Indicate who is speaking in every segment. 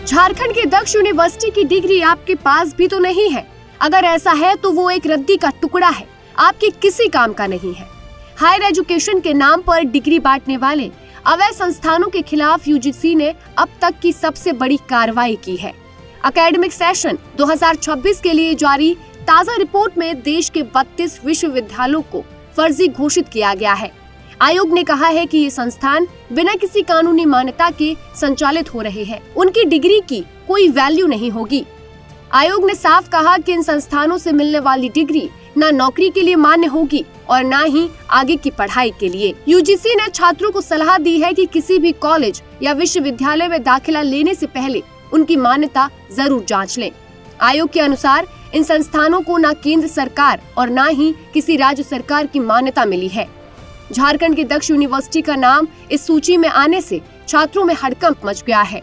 Speaker 1: झारखंड की दक्ष यूनिवर्सिटी की डिग्री आपके पास भी तो नहीं है। अगर ऐसा है तो वो एक रद्दी का टुकड़ा है, आपके किसी काम का नहीं है। हायर एजुकेशन के नाम पर डिग्री बांटने वाले अवैध संस्थानों के खिलाफ यूजीसी ने अब तक की सबसे बड़ी कार्रवाई की है। एकेडमिक सेशन 2026 के लिए जारी ताज़ा रिपोर्ट में देश के 32 विश्वविद्यालयों को फर्जी घोषित किया गया है। आयोग ने कहा है कि ये संस्थान बिना किसी कानूनी मान्यता के संचालित हो रहे हैं। उनकी डिग्री की कोई वैल्यू नहीं होगी। आयोग ने साफ कहा कि इन संस्थानों से मिलने वाली डिग्री न नौकरी के लिए मान्य होगी और न ही आगे की पढ़ाई के लिए। यूजीसी ने छात्रों को सलाह दी है कि किसी भी कॉलेज या विश्वविद्यालय में दाखिला लेने से पहले उनकी मान्यता जरूर जांच लें। आयोग के अनुसार इन संस्थानों को न केंद्र सरकार और न ही किसी राज्य सरकार की मान्यता मिली है। झारखंड की दक्ष यूनिवर्सिटी का नाम इस सूची में आने से छात्रों में हड़कंप मच गया है।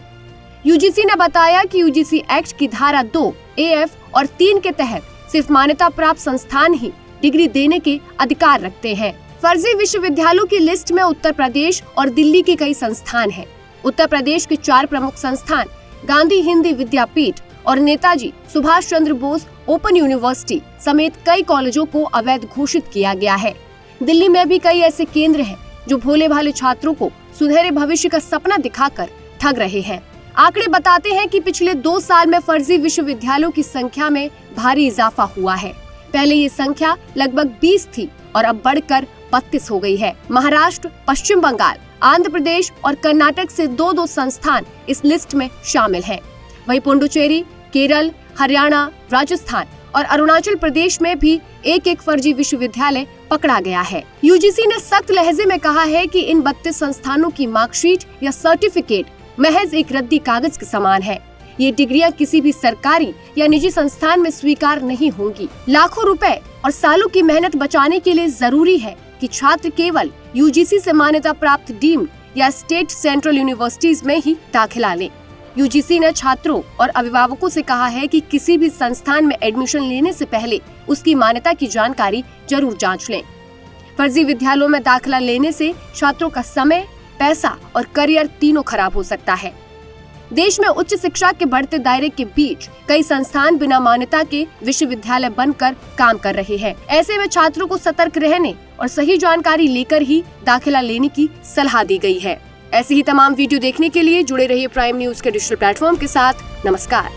Speaker 1: यूजीसी ने बताया कि यूजीसी एक्ट की धारा 2 AF और 3 के तहत सिर्फ मान्यता प्राप्त संस्थान ही डिग्री देने के अधिकार रखते हैं। फर्जी विश्वविद्यालयों की लिस्ट में उत्तर प्रदेश और दिल्ली के कई संस्थान हैं। उत्तर प्रदेश के 4 प्रमुख संस्थान गांधी हिंदी विद्यापीठ और नेताजी सुभाष चंद्र बोस ओपन यूनिवर्सिटी समेत कई कॉलेजों को अवैध घोषित किया गया है। दिल्ली में भी कई ऐसे केंद्र हैं जो भोले भाले छात्रों को सुनहरे भविष्य का सपना दिखाकर ठग रहे हैं। आंकड़े बताते हैं कि पिछले 2 साल में फर्जी विश्वविद्यालयों की संख्या में भारी इजाफा हुआ है। पहले ये संख्या लगभग 20 थी और अब बढ़कर 32 हो गई है। महाराष्ट्र, पश्चिम बंगाल, आंध्र प्रदेश और कर्नाटक से 2-2 संस्थान इस लिस्ट में शामिल हैं। वहीं पुडुचेरी, केरल, हरियाणा, राजस्थान और अरुणाचल प्रदेश में भी एक फर्जी विश्वविद्यालय पकड़ा गया है। यूजीसी ने सख्त लहजे में कहा है कि इन 32 संस्थानों की मार्कशीट या सर्टिफिकेट महज एक रद्दी कागज के समान है। ये डिग्रियां किसी भी सरकारी या निजी संस्थान में स्वीकार नहीं होंगी। लाखों रुपए और सालों की मेहनत बचाने के लिए जरूरी है कि छात्र केवल यूजीसी से मान्यता प्राप्त डीम्ड या स्टेट सेंट्रल यूनिवर्सिटीज में ही दाखिला लें। यूजीसी ने छात्रों और अभिभावकों से कहा है कि किसी भी संस्थान में एडमिशन लेने से पहले उसकी मान्यता की जानकारी जरूर जांच लें। फर्जी विद्यालयों में दाखिला लेने से छात्रों का समय, पैसा और करियर तीनों खराब हो सकता है। देश में उच्च शिक्षा के बढ़ते दायरे के बीच कई संस्थान बिना मान्यता के विश्वविद्यालय बनकर काम कर रहे हैं। ऐसे में छात्रों को सतर्क रहने और सही जानकारी लेकर ही दाखिला लेने की सलाह दी गई है। ऐसी ही तमाम वीडियो देखने के लिए जुड़े रहिए प्राइम न्यूज के डिजिटल प्लेटफॉर्म के साथ। नमस्कार।